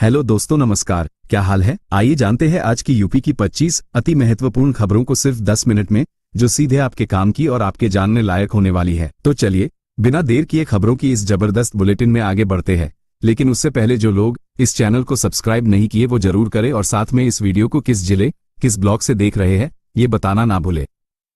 Hello दोस्तों, नमस्कार। क्या हाल है? आइए जानते हैं आज की यूपी की 25 अति महत्वपूर्ण खबरों को सिर्फ 10 मिनट में, जो सीधे आपके काम की और आपके जानने लायक होने वाली है। तो चलिए बिना देर किए खबरों की इस जबरदस्त बुलेटिन में आगे बढ़ते हैं। लेकिन उससे पहले जो लोग इस चैनल को सब्सक्राइब नहीं किए वो जरूर करें और साथ में इस वीडियो को किस जिले, किस ब्लॉक से देख रहे हैं ये बताना ना भूले।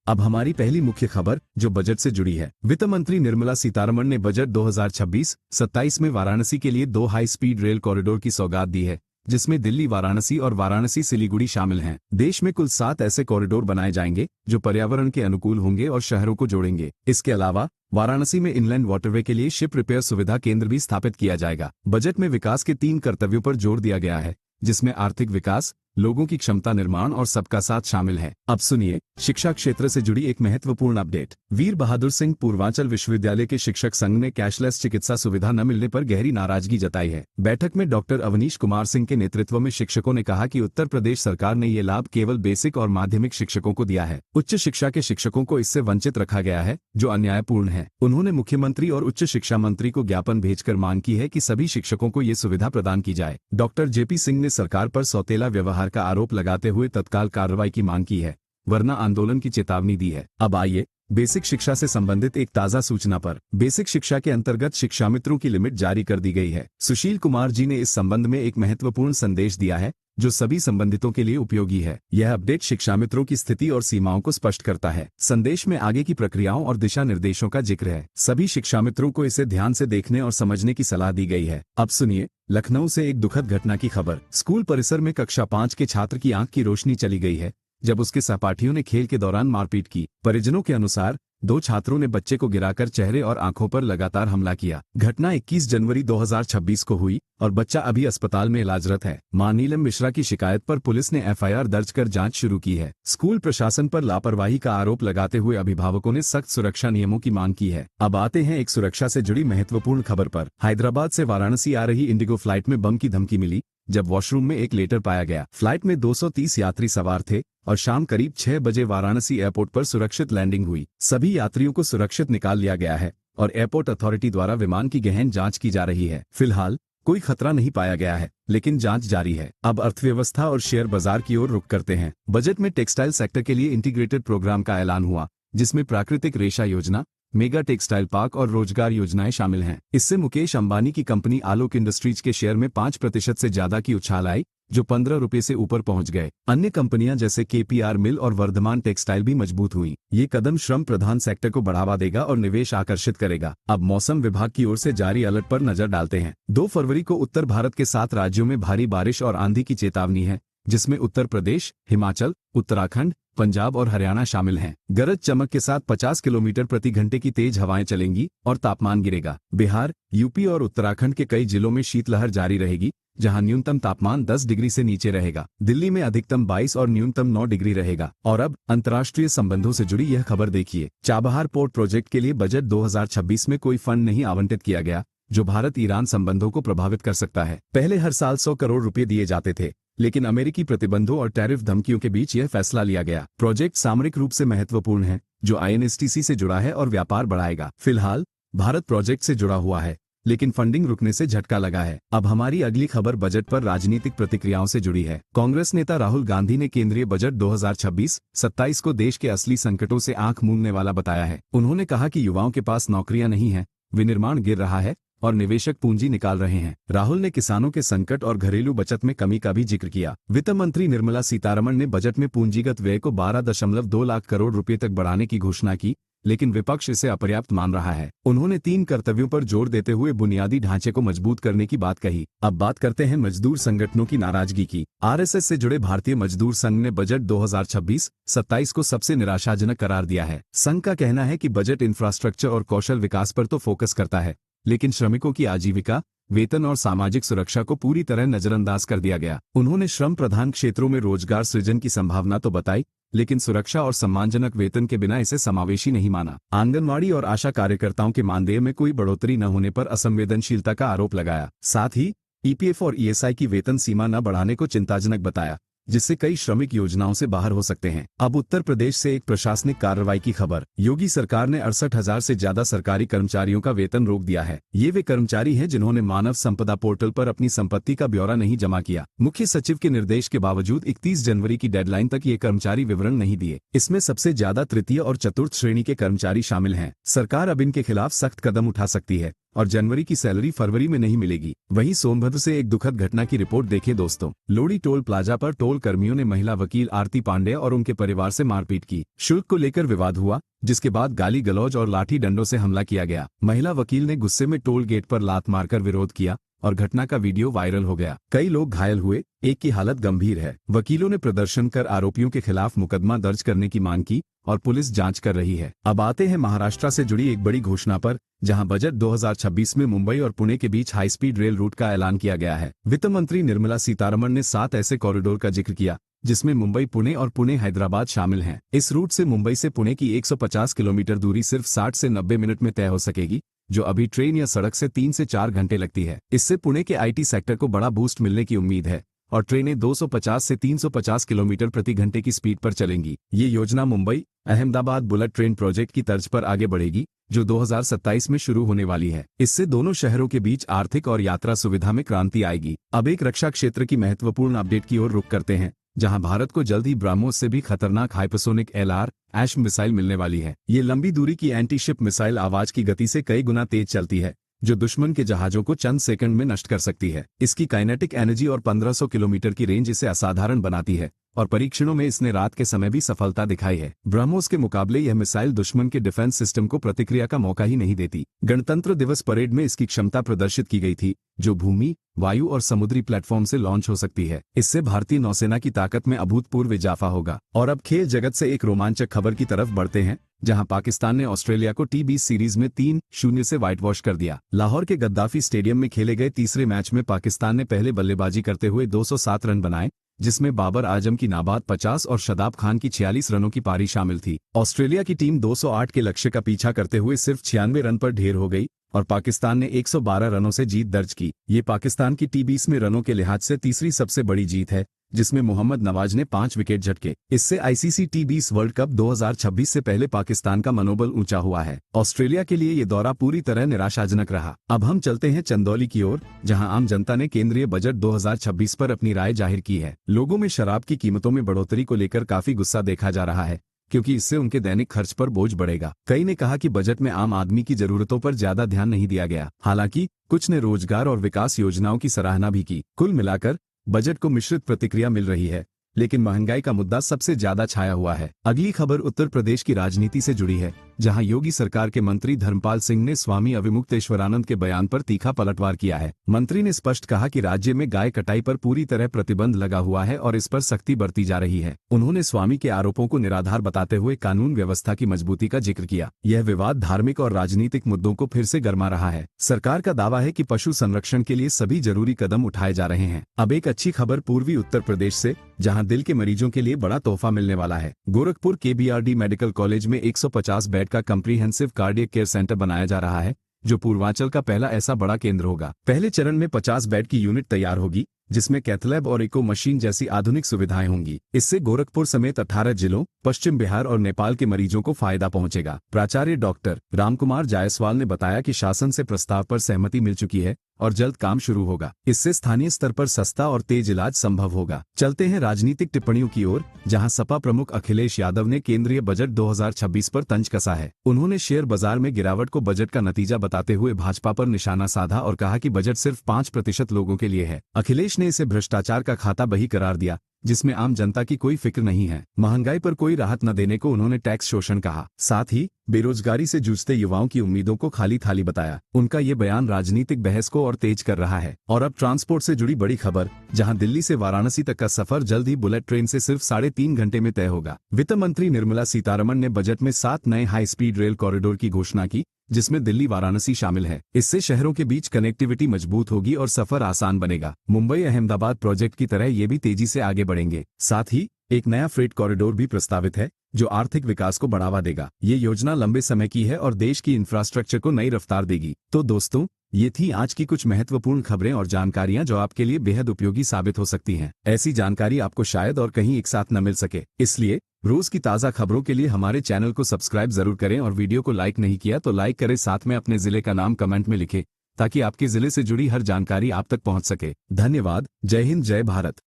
अब हमारी पहली मुख्य खबर जो बजट से जुड़ी है। वित्त मंत्री निर्मला सीतारमण ने बजट 2026-27 में वाराणसी के लिए 2 हाई स्पीड रेल कॉरिडोर की सौगात दी है, जिसमें दिल्ली वाराणसी और वाराणसी सिलीगुड़ी शामिल हैं। देश में कुल 7 ऐसे कॉरिडोर बनाए जाएंगे जो पर्यावरण के अनुकूल होंगे और शहरों को जोड़ेंगे। इसके अलावा वाराणसी में इनलैंड वाटरवे के लिए शिप रिपेयर सुविधा केंद्र भी स्थापित किया जाएगा। बजट में विकास के 3 कर्तव्यों पर जोर दिया गया है, जिसमें आर्थिक विकास, लोगों की क्षमता निर्माण और सबका साथ शामिल है। अब सुनिए शिक्षा क्षेत्र से जुड़ी एक महत्वपूर्ण अपडेट। वीर बहादुर सिंह पूर्वांचल विश्वविद्यालय के शिक्षक संघ ने कैशलेस चिकित्सा सुविधा न मिलने पर गहरी नाराजगी जताई है। बैठक में डॉक्टर अवनीश कुमार सिंह के नेतृत्व में शिक्षकों ने कहा कि उत्तर प्रदेश सरकार ने ये लाभ केवल बेसिक और माध्यमिक शिक्षकों को दिया है। उच्च शिक्षा के शिक्षकों को इससे वंचित रखा गया है, जो अन्यायपूर्ण है। उन्होंने मुख्यमंत्री और उच्च शिक्षा मंत्री को ज्ञापन भेजकर मांग की है कि सभी शिक्षकों को ये सुविधा प्रदान की जाए। डॉक्टर जेपी सिंह ने सरकार पर सौतेला व्यवहार का आरोप लगाते हुए तत्काल कार्रवाई की मांग की है, वरना आंदोलन की चेतावनी दी है। अब आइए बेसिक शिक्षा से संबंधित एक ताजा सूचना पर। बेसिक शिक्षा के अंतर्गत शिक्षामित्रों की लिमिट जारी कर दी गई है। सुशील कुमार जी ने इस संबंध में एक महत्वपूर्ण संदेश दिया है, जो सभी संबंधितों के लिए उपयोगी है। यह अपडेट शिक्षामित्रों की स्थिति और सीमाओं को स्पष्ट करता है। संदेश में आगे की प्रक्रियाओं और दिशा निर्देशों का जिक्र है। सभी शिक्षामित्रों को इसे ध्यान से देखने और समझने की सलाह दी गई है। अब सुनिए लखनऊ से एक दुखद घटना की खबर। स्कूल परिसर में कक्षा 5 के छात्र की आंख की रोशनी चली गई है, जब उसके सहपाठियों ने खेल के दौरान मारपीट की। परिजनों के अनुसार 2 छात्रों ने बच्चे को गिराकर चेहरे और आंखों पर लगातार हमला किया। घटना 21 जनवरी 2026 को हुई और बच्चा अभी अस्पताल में इलाजरत है। मां नीलम मिश्रा की शिकायत पर पुलिस ने एफआईआर दर्ज कर जांच शुरू की है। स्कूल प्रशासन पर लापरवाही का आरोप लगाते हुए अभिभावकों ने सख्त सुरक्षा नियमों की मांग की है। अब आते हैं एक सुरक्षा से जुड़ी महत्वपूर्ण खबर पर। हैदराबाद से वाराणसी आ रही इंडिगो फ्लाइट में बम की धमकी मिली, जब वॉशरूम में एक लेटर पाया गया। फ्लाइट में 230 यात्री सवार थे और शाम करीब 6 बजे वाराणसी एयरपोर्ट पर सुरक्षित लैंडिंग हुई। सभी यात्रियों को सुरक्षित निकाल लिया गया है और एयरपोर्ट अथॉरिटी द्वारा विमान की गहन जांच की जा रही है। फिलहाल कोई खतरा नहीं पाया गया है, लेकिन जांच जारी है। अब अर्थव्यवस्था और शेयर बाजार की ओर रुख करते हैं। बजट में टेक्सटाइल सेक्टर के लिए इंटीग्रेटेड प्रोग्राम का ऐलान हुआ, जिसमें प्राकृतिक रेशा योजना, मेगा टेक्सटाइल पार्क और रोजगार योजनाएं शामिल हैं। इससे मुकेश अंबानी की कंपनी आलोक इंडस्ट्रीज के शेयर में 5% से ज्यादा की उछाल आई, जो 15 रुपए से ऊपर पहुंच गए। अन्य कंपनियां जैसे केपीआर मिल और वर्धमान टेक्सटाइल भी मजबूत हुई। ये कदम श्रम प्रधान सेक्टर को बढ़ावा देगा और निवेश आकर्षित करेगा। अब मौसम विभाग की ओर से जारी अलर्ट पर नजर डालते हैं। 2 फरवरी को उत्तर भारत के 7 राज्यों में भारी बारिश और आंधी की चेतावनी है, जिसमें उत्तर प्रदेश, हिमाचल, उत्तराखंड, पंजाब और हरियाणा शामिल हैं। गरज चमक के साथ 50 किलोमीटर प्रति घंटे की तेज हवाएं चलेंगी और तापमान गिरेगा। बिहार, यूपी और उत्तराखंड के कई जिलों में शीतलहर जारी रहेगी, जहां न्यूनतम तापमान 10 डिग्री से नीचे रहेगा। दिल्ली में अधिकतम 22 और न्यूनतम 9 डिग्री रहेगा। और अब अंतर्राष्ट्रीय संबंधों से जुड़ी यह खबर देखिए। चाबहार पोर्ट प्रोजेक्ट के लिए बजट 2026 में कोई फंड नहीं आवंटित किया गया, जो भारत ईरान संबंधों को प्रभावित कर सकता है। पहले हर साल 100 करोड़ रुपए दिए जाते थे, लेकिन अमेरिकी प्रतिबंधों और टैरिफ धमकियों के बीच यह फैसला लिया गया। प्रोजेक्ट सामरिक रूप से महत्वपूर्ण है, जो आईएनएसटीसी से जुड़ा है और व्यापार बढ़ाएगा। फिलहाल भारत प्रोजेक्ट से जुड़ा हुआ है, लेकिन फंडिंग रुकने से झटका लगा है। अब हमारी अगली खबर बजट पर राजनीतिक प्रतिक्रियाओं से जुड़ी है। कांग्रेस नेता राहुल गांधी ने केंद्रीय बजट 2026-27 को देश के असली संकटों से आंख मूंदने वाला बताया है। उन्होंने कहा कि युवाओं के पास नौकरियां नहीं है, विनिर्माण गिर रहा है और निवेशक पूंजी निकाल रहे हैं। राहुल ने किसानों के संकट और घरेलू बचत में कमी का भी जिक्र किया। वित्त मंत्री निर्मला सीतारमण ने बजट में पूंजीगत व्यय को 12.2 लाख करोड़ रुपए तक बढ़ाने की घोषणा की, लेकिन विपक्ष इसे अपर्याप्त मान रहा है। उन्होंने 3 कर्तव्यों पर जोर देते हुए बुनियादी ढांचे को मजबूत करने की बात कही। अब बात करते हैं मजदूर संगठनों की नाराजगी की। आरएसएस से जुड़े भारतीय मजदूर संघ ने बजट 2026-27 को सबसे निराशाजनक करार दिया है। संघ का कहना है कि बजट इंफ्रास्ट्रक्चर और कौशल विकास पर तो फोकस करता है, लेकिन श्रमिकों की आजीविका, वेतन और सामाजिक सुरक्षा को पूरी तरह नजरअंदाज कर दिया गया। उन्होंने श्रम प्रधान क्षेत्रों में रोजगार सृजन की संभावना तो बताई, लेकिन सुरक्षा और सम्मानजनक वेतन के बिना इसे समावेशी नहीं माना। आंगनवाड़ी और आशा कार्यकर्ताओं के मानदेय में कोई बढ़ोतरी न होने पर असंवेदनशीलता का आरोप लगाया। साथ ही ईपीएफ और ईएसआई की वेतन सीमा न बढ़ाने को चिंताजनक बताया। जिससे कई श्रमिक योजनाओं से बाहर हो सकते हैं। अब उत्तर प्रदेश से एक प्रशासनिक कार्रवाई की खबर। योगी सरकार ने 68,000 से ज्यादा सरकारी कर्मचारियों का वेतन रोक दिया है। ये वे कर्मचारी हैं जिन्होंने मानव संपदा पोर्टल पर अपनी संपत्ति का ब्यौरा नहीं जमा किया। मुख्य सचिव के निर्देश के बावजूद 31 जनवरी की डेडलाइन तक ये कर्मचारी विवरण नहीं दिए। इसमें सबसे ज्यादा तृतीय और चतुर्थ श्रेणी के कर्मचारी शामिल हैं। सरकार अब इनके खिलाफ सख्त कदम उठा सकती है और जनवरी की सैलरी फरवरी में नहीं मिलेगी। वहीं सोनभद्र से एक दुखद घटना की रिपोर्ट देखें दोस्तों। लोडी टोल प्लाजा पर टोल कर्मियों ने महिला वकील आरती पांडे और उनके परिवार से मारपीट की। शुल्क को लेकर विवाद हुआ, जिसके बाद गाली गलौज और लाठी डंडों से हमला किया गया। महिला वकील ने गुस्से में टोल गेट पर लात मारकर विरोध किया और घटना का वीडियो वायरल हो गया। कई लोग घायल हुए, एक की हालत गंभीर है। वकीलों ने प्रदर्शन कर आरोपियों के खिलाफ मुकदमा दर्ज करने की मांग की और पुलिस जांच कर रही है। अब आते हैं महाराष्ट्र से जुड़ी एक बड़ी घोषणा पर, जहां बजट 2026 में मुंबई और पुणे के बीच हाई स्पीड रेल रूट का ऐलान किया गया है। वित्त मंत्री निर्मला सीतारमण ने 7 ऐसे कॉरिडोर का जिक्र किया जिसमें मुंबई पुणे और पुणे हैदराबाद शामिल हैं। इस रूट से मुंबई से पुणे की 150 किलोमीटर दूरी सिर्फ 60 से 90 मिनट में तय हो सकेगी, जो अभी ट्रेन या सड़क से 3 से 4 घंटे लगती है। इससे पुणे के आईटी सेक्टर को बड़ा बूस्ट मिलने की उम्मीद है और ट्रेनें 250 से 350 किलोमीटर प्रति घंटे की स्पीड पर चलेंगी। ये योजना Mumbai Ahmedabad bullet train project की तर्ज पर आगे बढ़ेगी, जो 2027 में शुरू होने वाली है। इससे दोनों शहरों के बीच आर्थिक और यात्रा सुविधा में क्रांति आएगी। अब एक रक्षा क्षेत्र की महत्वपूर्ण अपडेट की ओर रुख करते हैं, जहां भारत को जल्द ही ब्रह्मोस से भी खतरनाक हाइपरसोनिक LR ऐश मिसाइल मिलने वाली है। ये लंबी दूरी की एंटी शिप मिसाइल आवाज की गति से कई गुना तेज चलती है, जो दुश्मन के जहाजों को चंद सेकंड में नष्ट कर सकती है। इसकी काइनेटिक एनर्जी और 1500 किलोमीटर की रेंज इसे असाधारण बनाती है और परीक्षणों में इसने रात के समय भी सफलता दिखाई है। ब्रह्मोस के मुकाबले यह मिसाइल दुश्मन के डिफेंस सिस्टम को प्रतिक्रिया का मौका ही नहीं देती। गणतंत्र दिवस परेड में इसकी क्षमता प्रदर्शित की गई थी, जो भूमि, वायु और समुद्री प्लेटफॉर्म से लॉन्च हो सकती है। इससे भारतीय नौसेना की ताकत में अभूतपूर्व इजाफा होगा। और अब खेल जगत से एक रोमांचक खबर की तरफ बढ़ते हैं, जहां पाकिस्तान ने ऑस्ट्रेलिया को T20 सीरीज में 3-0 से व्हाइट वॉश कर दिया। लाहौर के गद्दाफी स्टेडियम में खेले गए तीसरे मैच में पाकिस्तान ने पहले बल्लेबाजी करते हुए 207 रन बनाए, जिसमें बाबर आजम की नाबाद 50 और शदाब खान की 46 रनों की पारी शामिल थी। ऑस्ट्रेलिया की टीम 208 के लक्ष्य का पीछा करते हुए सिर्फ 96 रन पर ढेर हो गई और पाकिस्तान ने 112 रनों से जीत दर्ज की। ये पाकिस्तान की T20 में रनों के लिहाज से तीसरी सबसे बड़ी जीत है, जिसमें मोहम्मद नवाज ने 5 विकेट झटके। इससे ICC T20 वर्ल्ड कप 2026 से पहले पाकिस्तान का मनोबल ऊंचा हुआ है। ऑस्ट्रेलिया के लिए ये दौरा पूरी तरह निराशाजनक रहा। अब हम चलते हैं चंदौली की ओर, जहां आम जनता ने केंद्रीय बजट 2026 पर अपनी राय जाहिर की है। लोगों में शराब की कीमतों में बढ़ोतरी को लेकर काफी गुस्सा देखा जा रहा है, क्योंकि इससे उनके दैनिक खर्च पर बोझ बढ़ेगा। कई ने कहा कि बजट में आम आदमी की जरूरतों पर ज्यादा ध्यान नहीं दिया गया। हालांकि कुछ ने रोजगार और विकास योजनाओं की सराहना भी की। कुल मिलाकर बजट को मिश्रित प्रतिक्रिया मिल रही है, लेकिन महंगाई का मुद्दा सबसे ज्यादा छाया हुआ है। अगली खबर उत्तर प्रदेश की राजनीति से जुड़ी है, जहां योगी सरकार के मंत्री धर्मपाल सिंह ने स्वामी अविमुक्तेश्वरानंद के बयान पर तीखा पलटवार किया है। मंत्री ने स्पष्ट कहा कि राज्य में गाय कटाई पर पूरी तरह प्रतिबंध लगा हुआ है और इस पर सख्ती बरती जा रही है। उन्होंने स्वामी के आरोपों को निराधार बताते हुए कानून व्यवस्था की मजबूती का जिक्र किया। यह विवाद धार्मिक और राजनीतिक मुद्दों को फिर से गरमा रहा है। सरकार का दावा है कि पशु संरक्षण के लिए सभी जरूरी कदम उठाए जा रहे हैं। अब एक अच्छी खबर पूर्वी उत्तर प्रदेश से, जहां दिल के मरीजों के लिए बड़ा तोहफा मिलने वाला है। गोरखपुर KBRD मेडिकल कॉलेज में 150 बेड का कम्प्रीहेंसिव कार्डियक केयर सेंटर बनाया जा रहा है, जो पूर्वांचल का पहला ऐसा बड़ा केंद्र होगा। पहले चरण में 50 बेड की यूनिट तैयार होगी, जिसमें कैथलैब और इको मशीन जैसी आधुनिक सुविधाएं होंगी। इससे गोरखपुर समेत 18 जिलों, पश्चिम बिहार और नेपाल के मरीजों को फायदा पहुंचेगा। प्राचार्य डॉक्टर रामकुमार जायसवाल ने बताया कि शासन से प्रस्ताव पर सहमति मिल चुकी है और जल्द काम शुरू होगा। इससे स्थानीय स्तर पर सस्ता और तेज इलाज संभव होगा। चलते हैं राजनीतिक टिप्पणियों की ओर, जहां सपा प्रमुख अखिलेश यादव ने केंद्रीय बजट 2026 पर तंज कसा है। उन्होंने शेयर बाजार में गिरावट को बजट का नतीजा बताते हुए भाजपा पर निशाना साधा और कहा कि बजट सिर्फ 5% लोगों के लिए है। अखिलेश ने इसे भ्रष्टाचार का खाता बही करार दिया, जिसमें आम जनता की कोई फिक्र नहीं है। महंगाई पर कोई राहत न देने को उन्होंने टैक्स शोषण कहा। साथ ही बेरोजगारी से जूझते युवाओं की उम्मीदों को खाली थाली बताया। उनका ये बयान राजनीतिक बहस को और तेज कर रहा है। और अब ट्रांसपोर्ट से जुड़ी बड़ी खबर, जहां दिल्ली से वाराणसी तक का सफर जल्द ही बुलेट ट्रेन से सिर्फ 3.5 घंटे में तय होगा। वित्त मंत्री निर्मला सीतारमण ने बजट में 7 नए हाई स्पीड रेल कॉरिडोर की घोषणा की, जिसमें दिल्ली वाराणसी शामिल है। इससे शहरों के बीच कनेक्टिविटी मजबूत होगी और सफर आसान बनेगा। मुंबई अहमदाबाद प्रोजेक्ट की तरह ये भी तेजी से आगे बढ़ेंगे। साथ ही एक नया फ्रेट कॉरिडोर भी प्रस्तावित है जो आर्थिक विकास को बढ़ावा देगा। ये योजना लंबे समय की है और देश की इंफ्रास्ट्रक्चर को नई रफ्तार देगी। तो दोस्तों, ये थी आज की कुछ महत्वपूर्ण खबरें और जानकारियां जो आपके लिए बेहद उपयोगी साबित हो सकती हैं। ऐसी जानकारी आपको शायद और कहीं एक साथ न मिल सके, इसलिए रोज की ताज़ा खबरों के लिए हमारे चैनल को सब्सक्राइब जरूर करें और वीडियो को लाइक नहीं किया तो लाइक करें। साथ में अपने जिले का नाम कमेंट में लिखें ताकि आपके जिले से जुड़ी हर जानकारी आप तक पहुंच सके। धन्यवाद। जय हिंद, जय भारत।